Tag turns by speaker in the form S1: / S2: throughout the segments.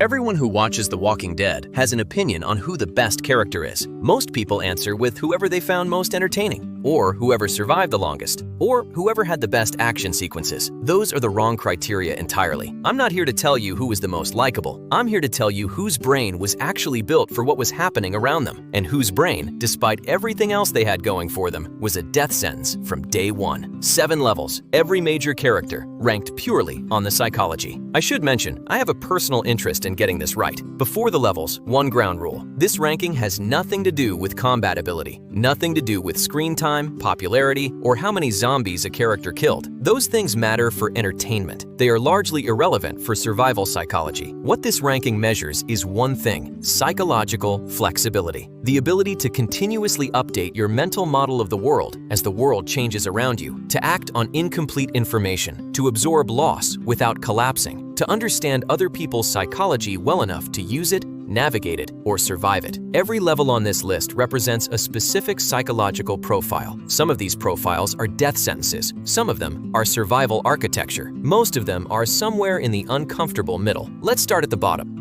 S1: Everyone who watches The Walking Dead has an opinion on who the best character is. Most people answer with whoever they found most entertaining, or whoever survived the longest, or whoever had the best action sequences. Those are the wrong criteria entirely. I'm not here to tell you who was the most likable. I'm here to tell you whose brain was actually built for what was happening around them, and whose brain, despite everything else they had going for them, was a death sentence from day one. 7 levels, every major character, ranked purely on the psychology. I should mention, I have a personal interest in getting this right. Before the levels, one ground rule. This ranking has nothing to do with combat ability, nothing to do with screen time, popularity, or how many zombies a character killed. Those things matter for entertainment. They are largely irrelevant for survival psychology. What this ranking measures is one thing: psychological flexibility. The ability to continuously update your mental model of the world as the world changes around you, to act on incomplete information, to absorb loss without collapsing, to understand other people's psychology well enough to use it, navigate it, or survive it. Every level on this list represents a specific psychological profile. Some of these profiles are death sentences. Some of them are survival architecture. Most of them are somewhere in the uncomfortable middle. Let's start at the bottom.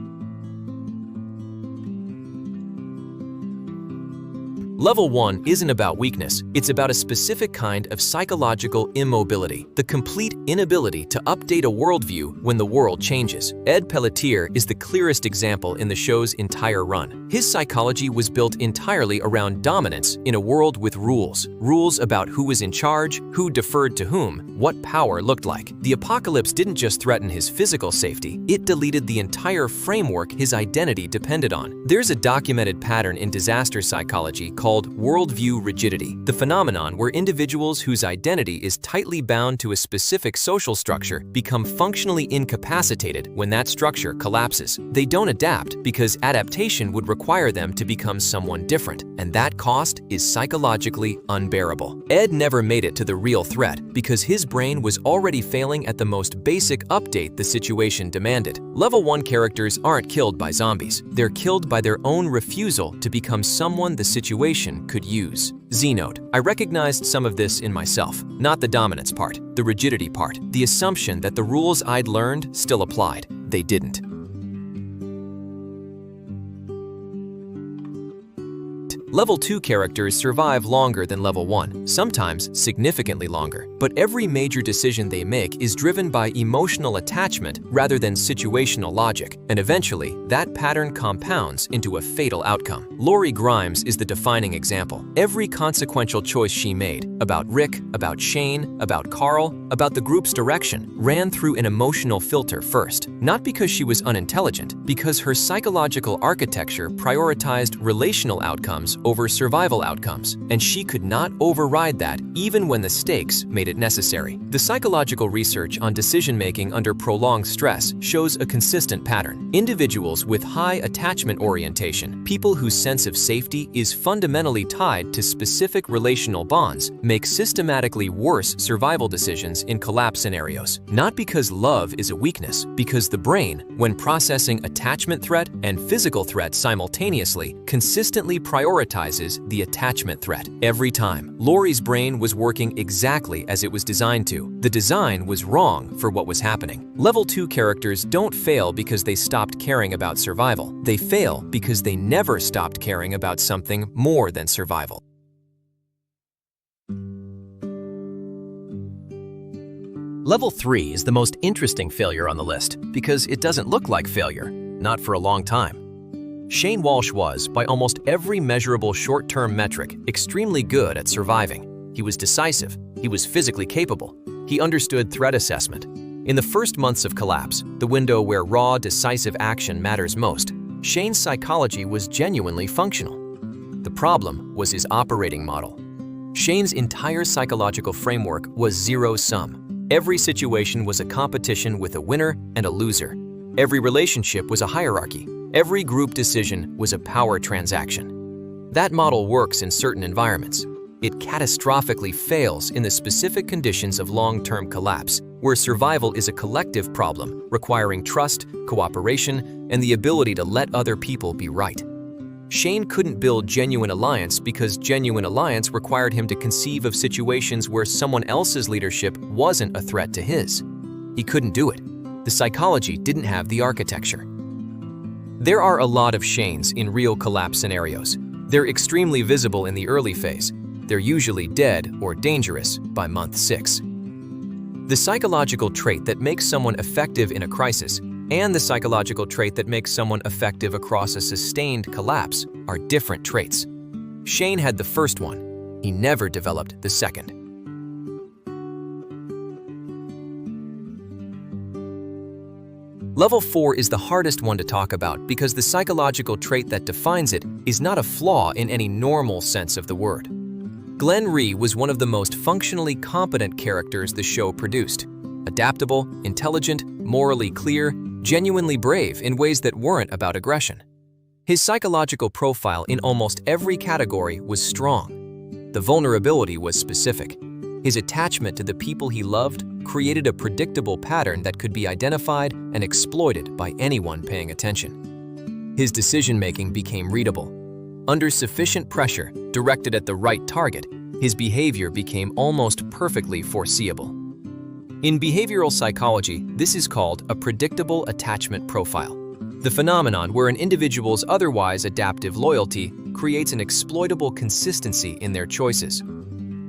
S1: Level 1 isn't about weakness, it's about a specific kind of psychological immobility, the complete inability to update a worldview when the world changes. Ed Pelletier is the clearest example in the show's entire run. His psychology was built entirely around dominance in a world with rules. Rules about who was in charge, who deferred to whom, what power looked like. The apocalypse didn't just threaten his physical safety, it deleted the entire framework his identity depended on. There's a documented pattern in disaster psychology called worldview rigidity, the phenomenon where individuals whose identity is tightly bound to a specific social structure become functionally incapacitated when that structure collapses. They don't adapt because adaptation would require them to become someone different, and that cost is psychologically unbearable. Ed never made it to the real threat because his brain was already failing at the most basic update the situation demanded. Level 1 characters aren't killed by zombies. They're killed by their own refusal to become someone the situation could use. Z-note: I recognized some of this in myself. Not the dominance part, the rigidity part, the assumption that the rules I'd learned still applied. They didn't. Level 2 characters survive longer than Level 1, sometimes significantly longer. But every major decision they make is driven by emotional attachment rather than situational logic, and eventually, that pattern compounds into a fatal outcome. Lori Grimes is the defining example. Every consequential choice she made, about Rick, about Shane, about Carl, about the group's direction, ran through an emotional filter first. Not because she was unintelligent, because her psychological architecture prioritized relational outcomes over survival outcomes, and she could not override that even when the stakes made it necessary. The psychological research on decision-making under prolonged stress shows a consistent pattern. Individuals with high attachment orientation, people whose sense of safety is fundamentally tied to specific relational bonds, make systematically worse survival decisions in collapse scenarios. Not because love is a weakness, because the brain, when processing attachment threat and physical threat simultaneously, consistently prioritizes the attachment threat every time. Lori's brain was working exactly as it was designed to. The design was wrong for what was happening. Level 2 characters don't fail because they stopped caring about survival. They fail because they never stopped caring about something more than survival. Level 3 is the most interesting failure on the list because it doesn't look like failure, not for a long time. Shane Walsh was, by almost every measurable short-term metric, extremely good at surviving. He was decisive. He was physically capable. He understood threat assessment. In the first months of collapse, the window where raw, decisive action matters most, Shane's psychology was genuinely functional. The problem was his operating model. Shane's entire psychological framework was zero-sum. Every situation was a competition with a winner and a loser. Every relationship was a hierarchy. Every group decision was a power transaction. That model works in certain environments. It catastrophically fails in the specific conditions of long-term collapse, where survival is a collective problem requiring trust, cooperation, and the ability to let other people be right. Shane couldn't build genuine alliance because genuine alliance required him to conceive of situations where someone else's leadership wasn't a threat to his. He couldn't do it. The psychology didn't have the architecture. There are a lot of Shanes in real collapse scenarios. They're extremely visible in the early phase. They're usually dead or dangerous by month 6. The psychological trait that makes someone effective in a crisis and the psychological trait that makes someone effective across a sustained collapse are different traits. Shane had the first one. He never developed the second. Level 4 is the hardest one to talk about because the psychological trait that defines it is not a flaw in any normal sense of the word. Glenn Rhee was one of the most functionally competent characters the show produced. Adaptable, intelligent, morally clear, genuinely brave in ways that weren't about aggression. His psychological profile in almost every category was strong. The vulnerability was specific. His attachment to the people he loved created a predictable pattern that could be identified and exploited by anyone paying attention. His decision-making became readable. Under sufficient pressure, directed at the right target, his behavior became almost perfectly foreseeable. In behavioral psychology, this is called a predictable attachment profile, the phenomenon where an individual's otherwise adaptive loyalty creates an exploitable consistency in their choices.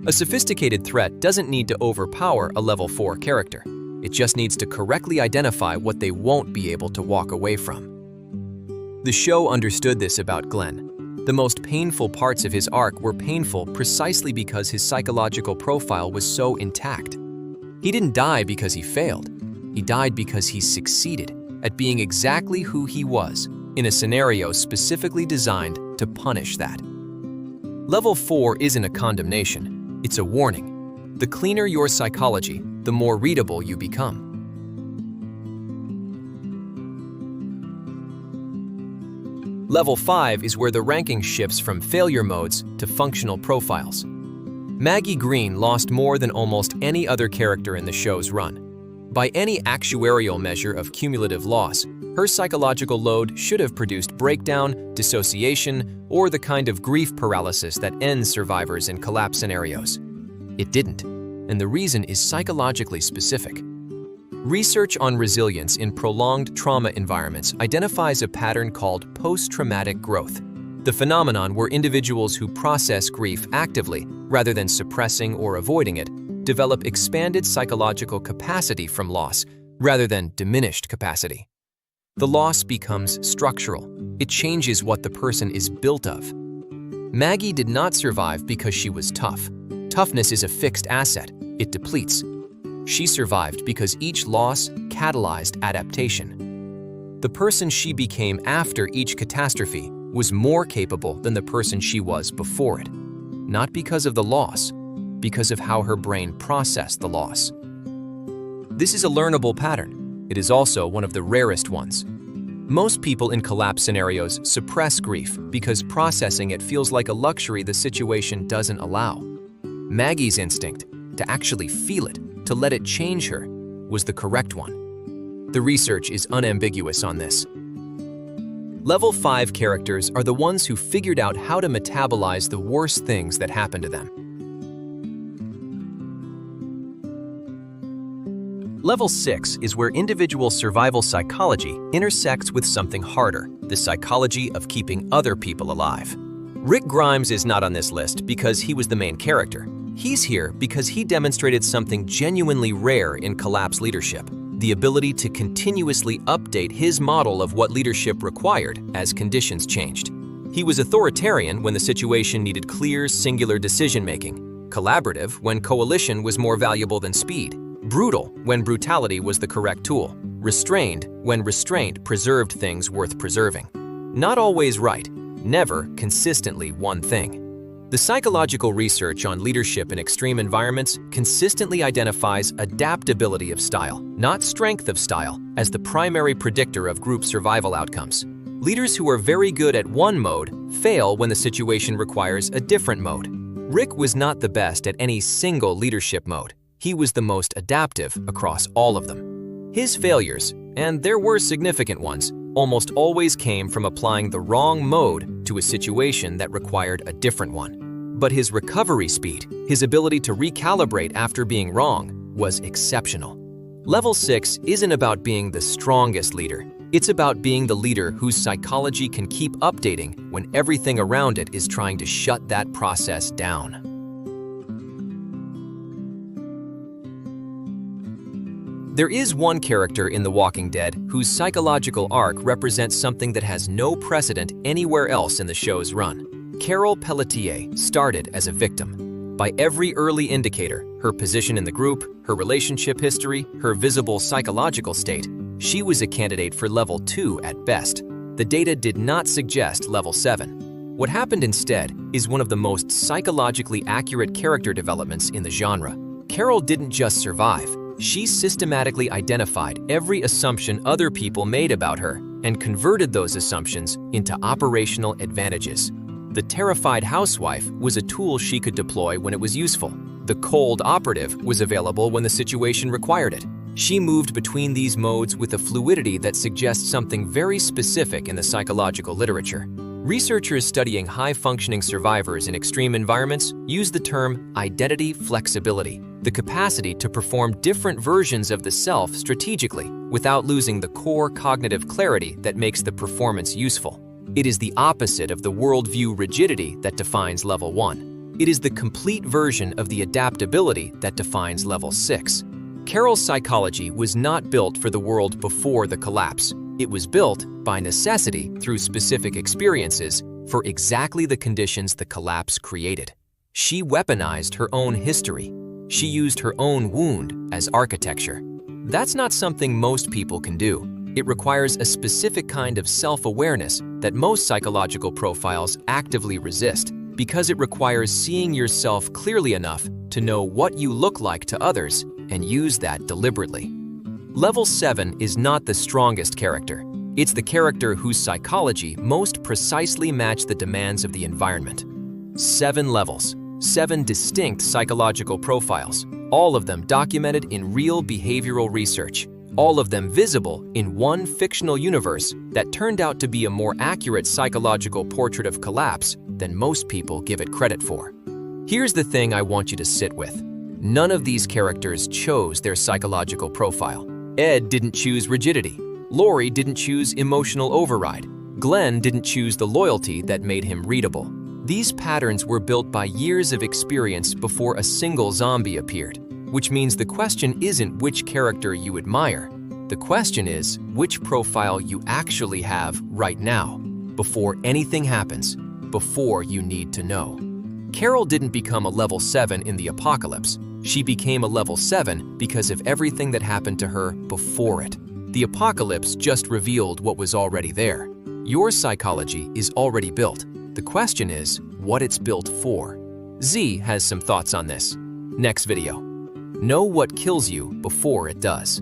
S1: A sophisticated threat doesn't need to overpower a level 4 character. It just needs to correctly identify what they won't be able to walk away from. The show understood this about Glenn. The most painful parts of his arc were painful precisely because his psychological profile was so intact. He didn't die because he failed. He died because he succeeded at being exactly who he was in a scenario specifically designed to punish that. Level 4 isn't a condemnation. It's a warning. The cleaner your psychology, the more readable you become. Level 5 is where the ranking shifts from failure modes to functional profiles. Maggie Green lost more than almost any other character in the show's run. By any actuarial measure of cumulative loss, her psychological load should have produced breakdown, dissociation, or the kind of grief paralysis that ends survivors in collapse scenarios. It didn't, and the reason is psychologically specific. Research on resilience in prolonged trauma environments identifies a pattern called post-traumatic growth, the phenomenon where individuals who process grief actively, rather than suppressing or avoiding it, develop expanded psychological capacity from loss, rather than diminished capacity. The loss becomes structural. It changes what the person is built of. Maggie did not survive because she was tough. Toughness is a fixed asset. It depletes. She survived because each loss catalyzed adaptation. The person she became after each catastrophe was more capable than the person she was before it. Not because of the loss, because of how her brain processed the loss. This is a learnable pattern. It is also one of the rarest ones. Most people in collapse scenarios suppress grief because processing it feels like a luxury the situation doesn't allow. Maggie's instinct, to actually feel it, to let it change her, was the correct one. The research is unambiguous on this. Level 5 characters are the ones who figured out how to metabolize the worst things that happen to them. Level 6 is where individual survival psychology intersects with something harder, the psychology of keeping other people alive. Rick Grimes is not on this list because he was the main character. He's here because he demonstrated something genuinely rare in collapse leadership, the ability to continuously update his model of what leadership required as conditions changed. He was authoritarian when the situation needed clear, singular decision-making, collaborative when coalition was more valuable than speed, brutal when brutality was the correct tool, restrained when restraint preserved things worth preserving. Not always right, never consistently one thing. The psychological research on leadership in extreme environments consistently identifies adaptability of style, not strength of style, as the primary predictor of group survival outcomes. Leaders who are very good at one mode fail when the situation requires a different mode. Rick was not the best at any single leadership mode. He was the most adaptive across all of them. His failures, and there were significant ones, almost always came from applying the wrong mode to a situation that required a different one. But his recovery speed, his ability to recalibrate after being wrong, was exceptional. Level 6 isn't about being the strongest leader. It's about being the leader whose psychology can keep updating when everything around it is trying to shut that process down. There is one character in The Walking Dead whose psychological arc represents something that has no precedent anywhere else in the show's run. Carol Pelletier started as a victim. By every early indicator, her position in the group, her relationship history, her visible psychological state, she was a candidate for level 2 at best. The data did not suggest level 7. What happened instead is one of the most psychologically accurate character developments in the genre. Carol didn't just survive. She systematically identified every assumption other people made about her and converted those assumptions into operational advantages. The terrified housewife was a tool she could deploy when it was useful. The cold operative was available when the situation required it. She moved between these modes with a fluidity that suggests something very specific in the psychological literature. Researchers studying high-functioning survivors in extreme environments use the term identity flexibility, the capacity to perform different versions of the self strategically without losing the core cognitive clarity that makes the performance useful. It is the opposite of the worldview rigidity that defines level 1. It is the complete version of the adaptability that defines level 6. Carol's psychology was not built for the world before the collapse. It was built by necessity through specific experiences for exactly the conditions the collapse created. She weaponized her own history. She used her own wound as architecture. That's not something most people can do. It requires a specific kind of self-awareness that most psychological profiles actively resist, because it requires seeing yourself clearly enough to know what you look like to others and use that deliberately. Level 7 is not the strongest character. It's the character whose psychology most precisely matched the demands of the environment. 7 levels, 7 distinct psychological profiles, all of them documented in real behavioral research, all of them visible in one fictional universe that turned out to be a more accurate psychological portrait of collapse than most people give it credit for. Here's the thing I want you to sit with. None of these characters chose their psychological profile. Ed didn't choose rigidity. Lori didn't choose emotional override. Glenn didn't choose the loyalty that made him readable. These patterns were built by years of experience before a single zombie appeared, which means the question isn't which character you admire. The question is which profile you actually have right now, before anything happens, before you need to know. Carol didn't become a level 7 in the apocalypse. She became a level 7 because of everything that happened to her before it. The apocalypse just revealed what was already there. Your psychology is already built. The question is what it's built for. Z has some thoughts on this. Next video. Know what kills you before it does.